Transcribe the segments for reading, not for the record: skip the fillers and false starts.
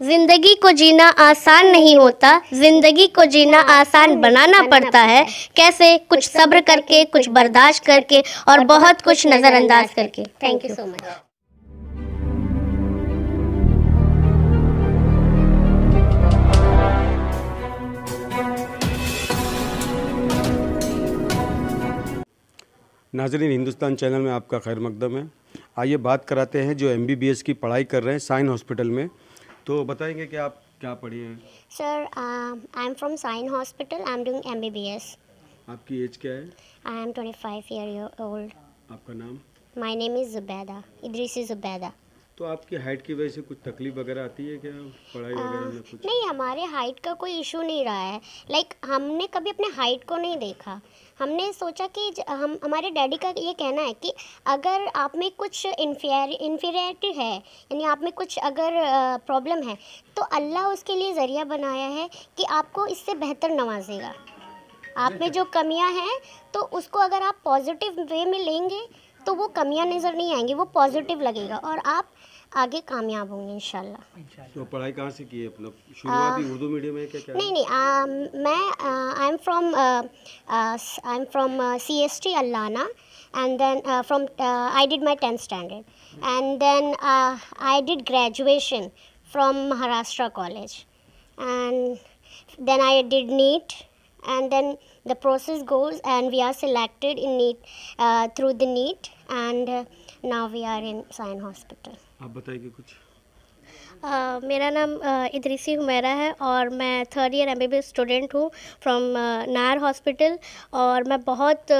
जिंदगी को जीना आसान नहीं होता, जिंदगी को जीना आसान बनाना पड़ता है। कैसे? कुछ सब्र करके, कुछ बर्दाश्त करके और बहुत कुछ नज़रअंदाज करके। Thank you so much. नाज़रीन, हिंदुस्तान चैनल में आपका खैर मकदम है। आइए बात कराते हैं जो MBBS की पढ़ाई कर रहे हैं साइन हॉस्पिटल में। तो बताएंगे कि आप क्या पढ़ी हैं? Sir, I am from Sion hospital, I am doing MBBS। आपकी एज क्या है? I am 25 year old. आपका नाम? My name is Zubaida, Idrisi Zubaida. तो आपकी हाइट की वजह से कुछ तकलीफ वगैरह आती है क्या पढ़ाई वगैरह में कुछ? नहीं, हमारे हाइट का कोई इशू नहीं रहा है। हमने कभी अपने हाइट को नहीं देखा। हमने सोचा कि हमारे डैडी का ये कहना है कि अगर आप में कुछ इन्फीरियरिटी है, यानी आप में कुछ अगर प्रॉब्लम है, तो अल्लाह उसके लिए ज़रिया बनाया है कि आपको इससे बेहतर नवाजेगा। आप में जो कमियां हैं, तो उसको अगर आप पॉजिटिव वे में लेंगे तो वो कमियां नज़र नहीं आएंगी, वो पॉजिटिव लगेगा और आप आगे कामयाब होंगे इंशाल्लाह। तो पढ़ाई कहाँ से की है? मतलब शुरुआती उर्दू मीडियम है क्या? नहीं, मैं आई am from CST Allana, and then I did my 10th standard, and then I did graduation from Maharashtra College, and then I did NEET, and then the process goes and we are selected in NEET through the NEET, and now we are in Sion Hospital. आप बताइए कुछ। मेरा नाम इदरीसी हुमैरा है और मैं 3rd year MBBS student हूँ from Nair hospital. और मैं बहुत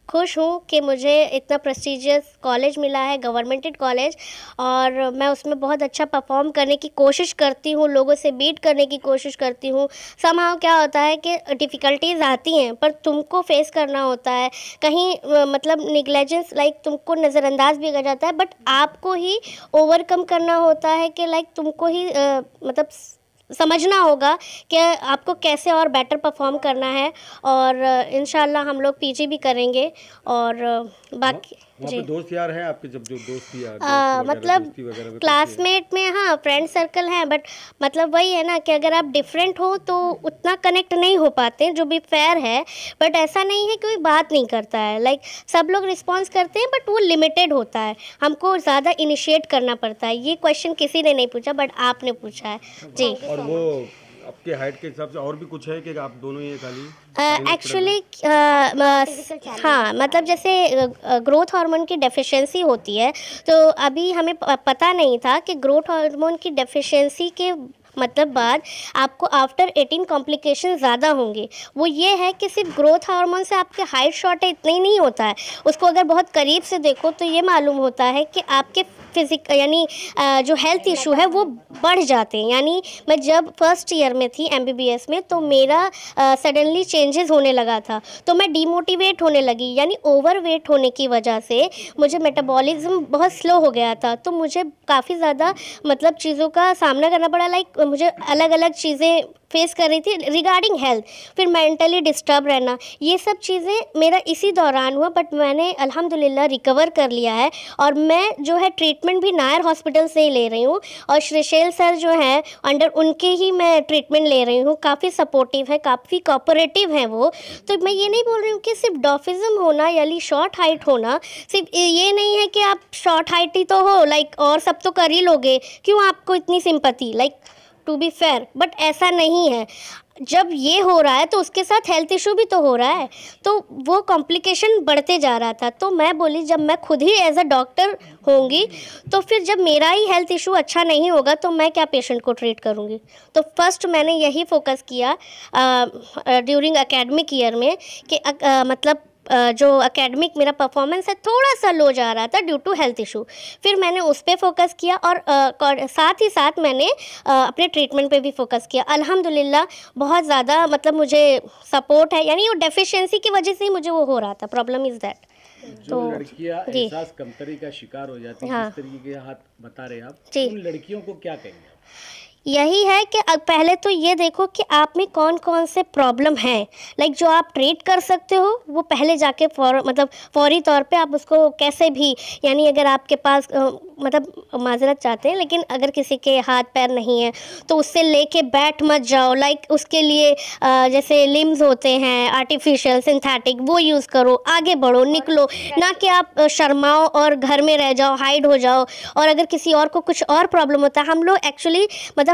खुश हूँ कि मुझे इतना प्रेस्टिजियस कॉलेज मिला है, गवर्नमेंटेड कॉलेज, और मैं उसमें बहुत अच्छा परफॉर्म करने की कोशिश करती हूँ, लोगों से बीट करने की कोशिश करती हूँ। समहाउ क्या होता है कि डिफ़िकल्टीज़ आती हैं पर तुमको फेस करना होता है। कहीं निगलेजेंस तुमको नज़रअंदाज भी कर जाता है, बट आपको ही ओवरकम करना होता है कि तुमको ही समझना होगा कि आपको कैसे और बेटर परफॉर्म करना है। और इंशाल्लाह हम लोग PG भी करेंगे। और बाकी जी, दोस्त यार हैं आपके? जब जो दोस्ती यार क्लासमेट में, हाँ, फ्रेंड सर्कल हैं, बट वही है ना कि अगर आप डिफरेंट हो तो उतना कनेक्ट नहीं हो पाते, जो भी फेयर है। बट ऐसा नहीं है कोई बात नहीं करता है, सब लोग रिस्पॉन्स करते हैं, बट वो लिमिटेड होता है। हमको ज़्यादा इनिशिएट करना पड़ता है। ये क्वेश्चन किसी ने नहीं पूछा, बट आपने पूछा है जी। और वो आपके हाइट के हिसाब से और भी कुछ है कि आप दोनों ही खाली? एक्चुअली हाँ, जैसे ग्रोथ हार्मोन की डेफिशिएंसी होती है, तो अभी हमें पता नहीं था कि ग्रोथ हार्मोन की डेफिशिएंसी के बाद आपको आफ्टर 18 कॉम्प्लिकेशन ज़्यादा होंगे। वो ये है कि सिर्फ ग्रोथ हार्मोन से आपके हाइट शॉर्ट है इतना ही नहीं होता है। उसको अगर बहुत करीब से देखो तो ये मालूम होता है कि आपके जो हेल्थ इशू है वो बढ़ जाते हैं। यानी मैं जब फर्स्ट ईयर में थी MBBS में, तो मेरा सडनली चेंजेस होने लगा था, तो मैं डीमोटिवेट होने लगी। यानी ओवरवेट होने की वजह से मुझे मेटाबॉलिज्म बहुत स्लो हो गया था, तो मुझे काफ़ी ज़्यादा चीज़ों का सामना करना पड़ा। मुझे अलग अलग चीज़ें फेस कर रही थी रिगार्डिंग हेल्थ। फिर मेंटली डिस्टर्ब रहना, ये सब चीज़ें मेरा इसी दौरान हुआ, बट मैंने अल्हम्दुलिल्लाह रिकवर कर लिया है। और मैं जो है ट्रीटमेंट भी नायर हॉस्पिटल से ही ले रही हूँ, और श्रीशैल सर जो हैं अंडर उनके ही मैं ट्रीटमेंट ले रही हूँ। काफ़ी सपोर्टिव है, काफ़ी कोऑपरेटिव हैं वो। तो मैं ये नहीं बोल रही हूँ कि सिर्फ डॉफिज़म होना यानी शॉर्ट हाइट होना सिर्फ ये नहीं है कि आप शॉर्ट हाइट ही तो हो और सब तो कर ही लोगे, क्यों आपको इतनी sympathy, to be fair. But ऐसा नहीं है। जब ये हो रहा है तो उसके साथ हेल्थ इशू भी तो हो रहा है, तो वो कॉम्प्लिकेशन बढ़ते जा रहा था। तो मैं बोली जब मैं खुद ही एज अ डॉक्टर होंगी, तो फिर जब मेरा ही हेल्थ इशू अच्छा नहीं होगा तो मैं क्या पेशेंट को ट्रीट करूँगी। तो फर्स्ट मैंने यही फोकस किया ड्यूरिंग एकेडमिक ईयर में कि जो एकेडमिक मेरा परफॉर्मेंस है थोड़ा सा लो जा रहा था ड्यू टू हेल्थ इशू। फिर मैंने उस पर फोकस किया और साथ ही साथ मैंने अपने ट्रीटमेंट पे भी फोकस किया। अल्हम्दुलिल्लाह बहुत ज़्यादा मुझे सपोर्ट है। यानी वो डेफिशिएंसी की वजह से ही मुझे वो हो रहा था। Problem is that. जो लड़कियां एहसास कमतरी का शिकार हो जाती हैं, हाँ, जिस तरीके के हाथ बता रहे हैं आप, जी, उन लड़कियों को क्या कहेंगे? यही है कि अब पहले तो ये देखो कि आप में कौन कौन से प्रॉब्लम हैं, लाइक जो आप ट्रीट कर सकते हो वो पहले जाके फौरी तौर पे आप उसको कैसे भी, यानी अगर आपके पास माजरत चाहते हैं, लेकिन अगर किसी के हाथ पैर नहीं है तो उससे लेके बैठ मत जाओ, लाइक उसके लिए जैसे लिम्स होते हैं आर्टिफिशियल सिंथेटिक, वो यूज़ करो, आगे बढ़ो, निकलो, ना कि आप शर्माओ और घर में रह जाओ, हाइड हो जाओ। और अगर किसी और को कुछ और प्रॉब्लम होता है, हम लोग एक्चुअली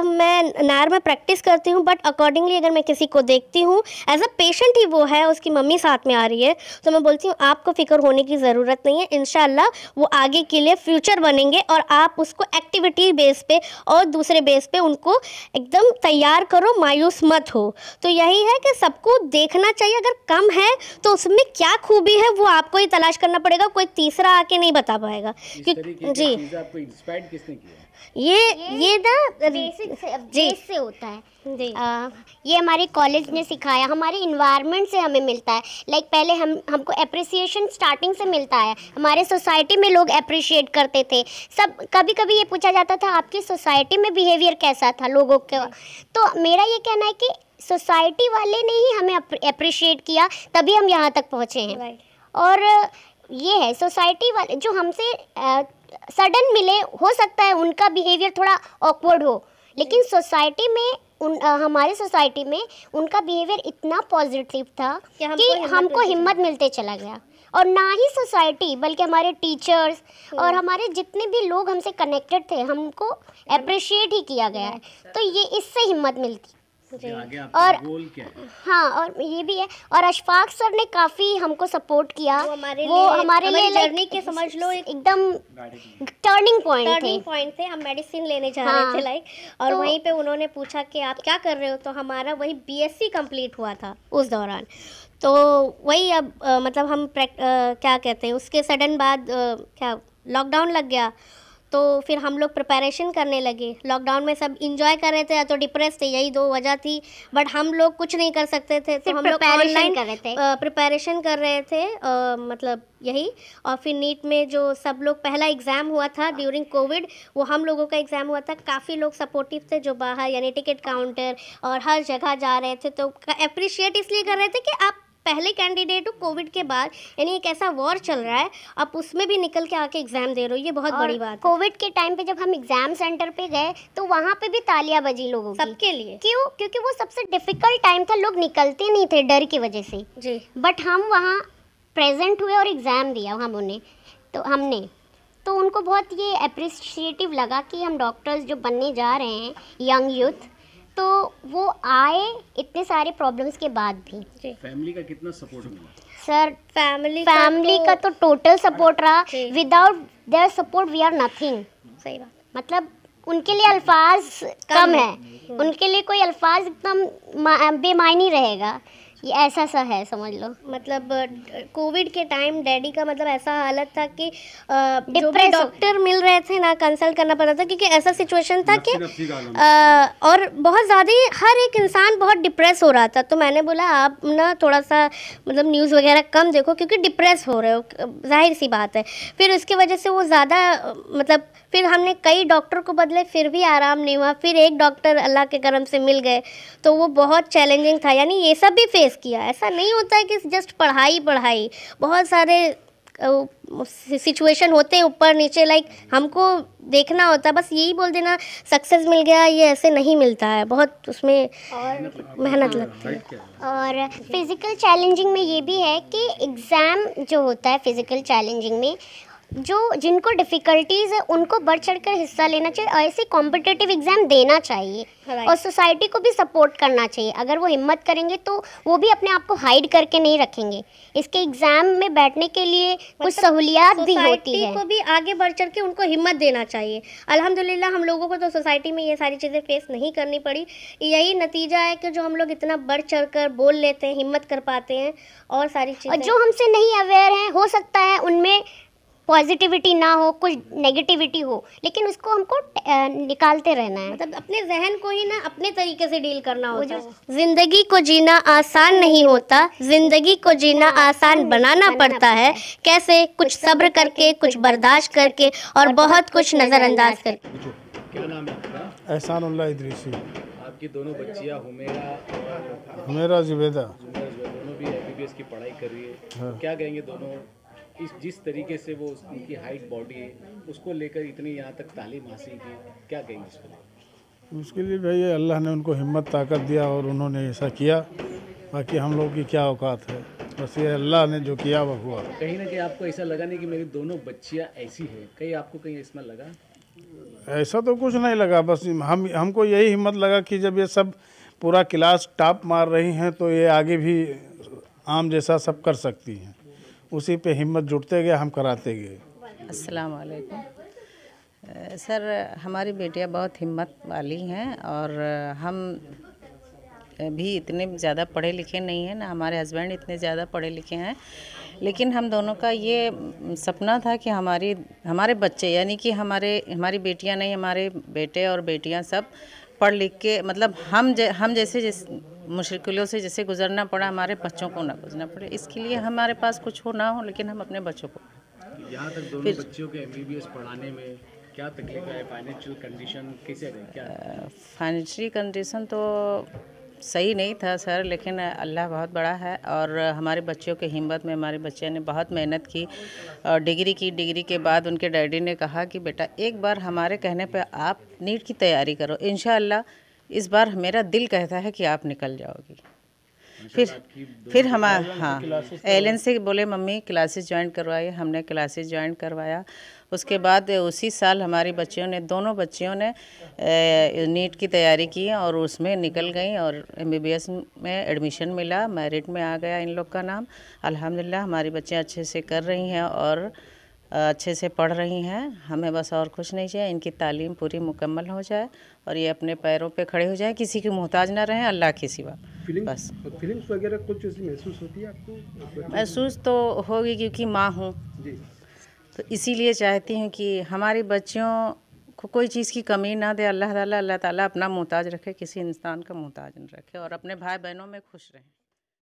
मैं नायर में प्रैक्टिस करती हूँ, बट अकॉर्डिंगली अगर मैं किसी को देखती हूँ एज अ पेशेंट ही वो है, उसकी मम्मी साथ में आ रही है, तो मैं बोलती हूँ आपको फिक्र होने की ज़रूरत नहीं है, इंशाल्लाह वो आगे के लिए फ्यूचर बनेंगे और आप उसको एक्टिविटी बेस पे और दूसरे बेस पे उनको एकदम तैयार करो, मायूस मत हो। तो यही है कि सबको देखना चाहिए, अगर कम है तो उसमें क्या खूबी है वो आपको ही तलाश करना पड़ेगा, कोई तीसरा आके नहीं बता पाएगा। जी, आपको इंस्पायर किसने किया? ये ना बेसिक से होता है जी। ये हमारे कॉलेज ने सिखाया, हमारे इन्वायरमेंट से हमें मिलता है। लाइक पहले हमको अप्रिसिएशन स्टार्टिंग से मिलता है, हमारे सोसाइटी में लोग अप्रिशिएट करते थे। सब कभी कभी ये पूछा जाता था आपकी सोसाइटी में बिहेवियर कैसा था लोगों का, तो मेरा ये कहना है कि सोसाइटी वाले ने ही हमें अप्रिशिएट किया, तभी हम यहाँ तक पहुँचे हैं। और ये है सोसाइटी वाले जो हमसे सडन मिले, हो सकता है उनका बिहेवियर थोड़ा ऑकवर्ड हो, लेकिन सोसाइटी में हमारी सोसाइटी में उनका बिहेवियर इतना पॉजिटिव था कि हमको हिम्मत मिलते चला गया। और ना ही सोसाइटी बल्कि हमारे टीचर्स और हमारे जितने भी लोग हमसे कनेक्टेड थे, हमको अप्रिशिएट ही किया गया है, तो ये इससे हिम्मत मिलती। आगे और गोल क्या है? हाँ, और ये भी है, और अशफाक सर ने काफ़ी हमको सपोर्ट किया, वो हमारे लिए जर्नी के समझ लो एकदम टर्निंग पॉइंट थे। हम मेडिसिन लेने जा रहे थे लाइक, और तो वहीं पे उन्होंने पूछा कि आप क्या कर रहे हो, तो हमारा वही बीएससी कंप्लीट हुआ था उस दौरान। तो वही अब हम क्या कहते हैं, उसके सडन बाद क्या लॉकडाउन लग गया, तो फिर हम लोग प्रिपरेशन करने लगे। लॉकडाउन में सब इंजॉय कर रहे थे या तो डिप्रेस थे, यही 2 वजह थी, बट हम लोग कुछ नहीं कर सकते थे, तो हम लोग ऑनलाइन प्रिपरेशन कर रहे थे, यही। और फिर नीट में जो सब लोग पहला एग्ज़ाम हुआ था ड्यूरिंग कोविड, वो हम लोगों का एग्ज़ाम हुआ था। काफ़ी लोग सपोर्टिव थे जो बाहर यानी टिकट काउंटर और हर जगह जा रहे थे, तो अप्रिशिएट इसलिए कर रहे थे कि आप पहले कैंडिडेट हो कोविड के बाद, यानी एक ऐसा वॉर चल रहा है, आप उसमें भी निकल के आके एग्जाम दे रहे हो, ये बहुत बड़ी बात है। कोविड के टाइम पे जब हम एग्जाम सेंटर पे गए तो वहाँ पे भी तालियां बजी लोगों की, सबके लिए। क्यों? क्योंकि वो सबसे डिफिकल्ट टाइम था, लोग निकलते नहीं थे डर की वजह से जी। बट हम वहाँ प्रेजेंट हुए और एग्ज़ाम दिया हमने तो उनको बहुत ये अप्रिशिएटिव लगा कि हम डॉक्टर्स जो बनने जा रहे हैं, यंग यूथ, तो वो आए इतने सारे प्रॉब्लम्स के बाद भी। फैमिली का कितना सपोर्ट मिला? सर फैमिली का तो टोटल सपोर्ट रहा। Without their support we are nothing. सही बात। मतलब उनके लिए अल्फाज कम है, उनके लिए कोई अल्फाज एकदम बेमायनी रहेगा, ये ऐसा सा है, समझ लो। कोविड के टाइम डैडी का ऐसा हालत था कि जो भी डॉक्टर मिल रहे थे ना, कंसल्ट करना पड़ रहा था, क्योंकि ऐसा सिचुएशन था कि और बहुत ज़्यादा हर एक इंसान बहुत डिप्रेस हो रहा था। तो मैंने बोला आप ना थोड़ा सा न्यूज़ वगैरह कम देखो, क्योंकि डिप्रेस हो रहे हो, जाहिर सी बात है। फिर उसकी वजह से वो ज़्यादा फिर हमने कई डॉक्टर को बदले, फिर भी आराम नहीं हुआ। फिर एक डॉक्टर अल्लाह के करम से मिल गए, तो वो बहुत चैलेंजिंग था। यानी ये सब भी फेस किया, ऐसा नहीं होता है कि जस्ट पढ़ाई, बहुत सारे सिचुएशन होते हैं ऊपर नीचे, लाइक हमको देखना होता है। बस यही बोल देना सक्सेस मिल गया, ये ऐसे नहीं मिलता है, बहुत उसमें मेहनत लगती है। और फिज़िकल चैलेंजिंग में ये भी है कि एग्ज़ाम जो होता है फिज़िकल चैलेंजिंग में, जिनको डिफ़िकल्टीज़ है उनको बढ़ चढ़ कर हिस्सा लेना चाहिए और ऐसे कॉम्पिटिटिव एग्ज़ाम देना चाहिए और सोसाइटी को भी सपोर्ट करना चाहिए। अगर वो हिम्मत करेंगे तो वो भी अपने आप को हाइड करके नहीं रखेंगे। इसके एग्ज़ाम में बैठने के लिए कुछ सहूलियात भी होती है, को भी आगे बढ़ चढ़ के उनको हिम्मत देना चाहिए। अल्हम्दुलिल्लाह हम लोगों को तो सोसाइटी में ये सारी चीज़ें फेस नहीं करनी पड़ी। यही नतीजा है कि जो हम लोग इतना बढ़ चढ़ कर बोल लेते हैं, हिम्मत कर पाते हैं और सारी चीज़ें। जो हमसे नहीं अवेयर हैं, हो सकता है उनमें पॉजिटिविटी ना हो, कुछ नेगेटिविटी हो, लेकिन उसको हमको निकालते रहना है। अपने जहन को ही ना अपने तरीके से डील करना होता है। जिंदगी को जीना आसान नहीं होता, जिंदगी को जीना आसान बनाना पड़ता है। कैसे? कुछ सब्र करके, कुछ बर्दाश्त करके और बहुत कुछ नज़रअंदाज करके। क्या नाम है आपका? एहसानुल्लाह इदरीसी। आपकी दोनों बच्चियां हुमेरा और हुमेरा जुबैदा। जुमेरा जो है, दोनों भी एमबीबीएस की पढ़ाई कर रही है। तो क्या कहेंगे दोनों जिस तरीके से वो उनकी हाइट बॉडी है उसको लेकर इतनी यहाँ तक तालीम हासिल की, क्या कहेंगे इसको लेकर? उसके लिए भाई अल्लाह ने उनको हिम्मत ताकत दिया और उन्होंने ऐसा किया। बाकी हम लोग की क्या औकात है, बस ये अल्लाह ने जो किया वो हुआ। कहीं ना कहीं आपको ऐसा लगा नहीं कि मेरी दोनों बच्चियां ऐसी हैं, कहीं आपको कहीं इसमें लगा? ऐसा तो कुछ नहीं लगा, बस हमको यही हिम्मत लगा कि जब ये सब पूरा क्लास टॉप मार रही हैं तो ये आगे भी आम जैसा सब कर सकती हैं। उसी पे हिम्मत जुटते गए, हम कराते गए। अस्सलाम वालेकुम। सर, हमारी बेटियां बहुत हिम्मत वाली हैं और हम भी इतने ज़्यादा पढ़े लिखे नहीं हैं, ना हमारे हस्बैंड इतने ज़्यादा पढ़े लिखे हैं, लेकिन हम दोनों का ये सपना था कि हमारे बच्चे यानी कि हमारी बेटियां नहीं, हमारे बेटे और बेटियां सब पढ़ लिख के मतलब हम जैसे मुश्किलों से जैसे गुजरना पड़ा, हमारे बच्चों को ना गुजरना पड़े। इसके लिए हमारे पास कुछ हो ना हो, लेकिन हम अपने बच्चों को यहाँ तक दोनों बच्चियों के एमबीबीएस पढ़ाने में क्या तकलीफ है? फाइनेंशियल कंडीशन कैसे रही, क्या? फाइनेंशियल कंडीशन तो सही नहीं था सर, लेकिन अल्लाह बहुत बड़ा है और हमारे बच्चों की हिम्मत में हमारे बच्चे ने बहुत मेहनत की और डिग्री के बाद उनके डैडी ने कहा कि बेटा एक बार हमारे कहने पे आप नीट की तैयारी करो, इंशाअल्लाह इस बार मेरा दिल कहता है कि आप निकल जाओगी। फिर हाँ एलन से बोले मम्मी क्लासेस ज्वाइन करवाइए, हमने क्लासेस ज्वाइन करवाया। उसके बाद उसी साल हमारी दोनों बच्चियों ने नीट की तैयारी की और उसमें निकल गई और एमबीबीएस में एडमिशन मिला, मेरिट में आ गया इन लोग का नाम। अल्हम्दुलिल्लाह हमारी बच्चियां अच्छे से कर रही हैं और अच्छे से पढ़ रही हैं। हमें बस और कुछ नहीं चाहिए, इनकी तालीम पूरी मुकम्मल हो जाए और ये अपने पैरों पे खड़े हो जाए, किसी की मोहताज ना रहें अल्लाह के सिवा। बस फीलिंग्स वगैरह कुछ ऐसी महसूस होती है आपको? महसूस तो होगी क्योंकि माँ हूँ, तो इसीलिए चाहती हूँ कि हमारी बच्चियों को कोई चीज़ की कमी ना दे। अल्लाह ताला अपना मोहताज रखे, किसी इंसान का मोहताज न रखे और अपने भाई बहनों में खुश रहें।